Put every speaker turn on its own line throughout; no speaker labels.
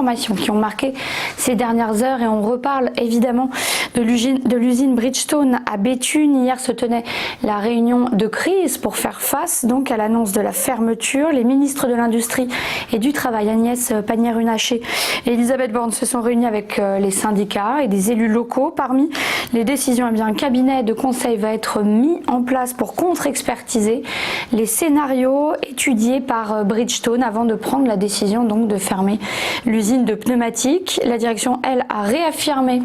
informations qui ont marqué ces dernières heures et on reparle évidemment de l'usine Bridgestone à Béthune. Hier se tenait la réunion de crise pour faire face donc à l'annonce de la fermeture. Les ministres de l'Industrie et du Travail, Agnès Pannier-Runacher et Elisabeth Borne, se sont réunis avec les syndicats et des élus locaux. Parmi les décisions, un cabinet de conseil va être mis en place pour contre-expertiser les scénarios étudiés par Bridgestone avant de prendre la décision donc de fermer l'usine de pneumatiques. La direction, elle, a réaffirmé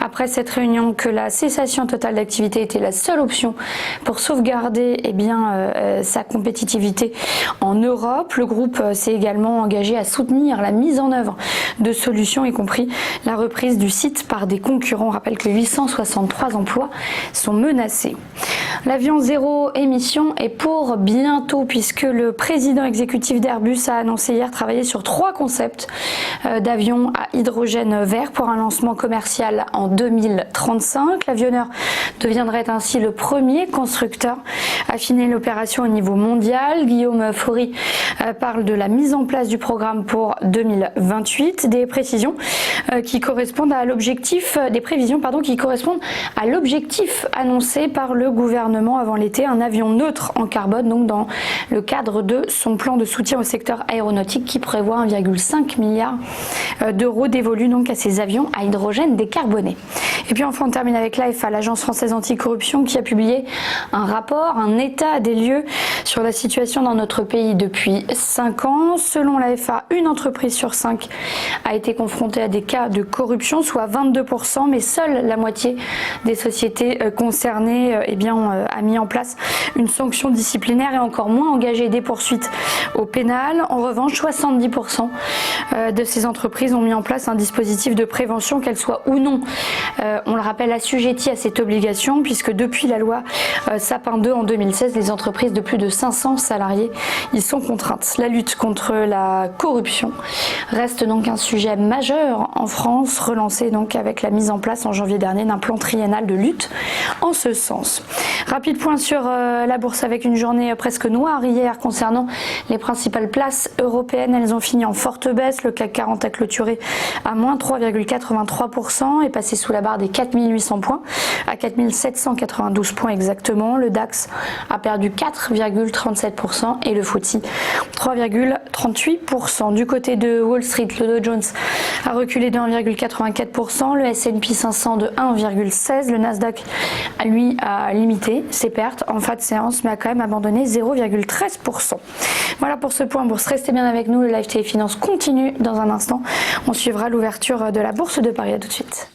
après cette réunion que la cessation totale d'activité était la seule option pour sauvegarder sa compétitivité en Europe. Le groupe s'est également engagé à soutenir la mise en œuvre de solutions, y compris la reprise du site par des concurrents. On rappelle que 863 emplois sont menacés. L'avion zéro émission est pour bientôt puisque le président exécutif d'Airbus a annoncé hier travailler sur 3 concepts d'avions à hydrogène vert pour un lancement commercial en 2035. L'avionneur deviendrait ainsi le premier constructeur à finir l'opération au niveau mondial. Guillaume Faury parle de la mise en place du programme pour 2028, des prévisions qui correspondent à l'objectif annoncé par le gouvernement avant l'été, un avion neutre en carbone, donc dans le cadre de son plan de soutien au secteur aéronautique qui prévoit 1,5 milliard d'euros dévolus donc à ces avions à hydrogène décarboné. Et puis enfin on termine avec l'AFA, l'Agence française anticorruption, qui a publié un rapport, un état des lieux sur la situation dans notre pays depuis 5 ans. Selon l'AFA, une entreprise sur 5 a été confrontée à des cas de corruption, soit 22%, mais seule la moitié des sociétés concernées a mis en place une sanction disciplinaire et encore moins engagé des poursuites au pénal. En revanche, 70% de ces entreprises ont mis en place un dispositif de prévention, qu'elle soit ou non, on le rappelle, assujettie à cette obligation, puisque depuis la loi Sapin 2 en 2016, les entreprises de plus de 500 salariés y sont contraintes. La lutte contre la corruption reste donc un sujet majeur en France, relancé donc avec la mise en place en janvier dernier d'un plan triennal de lutte en ce sens. Rapide point sur la bourse avec une journée presque noire hier concernant les principales places européennes. Elles ont fini en forte baisse. Le CAC 40 a clôturé à moins 3,83% et passé sous la barre des 4800 points à 4792 points exactement. Le DAX a perdu 4,37% et le FTSE 3,38%. Du côté de Wall Street, le Dow Jones a reculé de 1,84%, le S&P 500 de 1,16%, le Nasdaq lui a limité ses pertes en fin de séance mais a quand même abandonné 0,13%. Voilà pour ce point bourse. Restez bien avec nous, le Live TV Finance continue dans un instant. On suivra l'ouverture de la bourse de Paris. À tout de suite.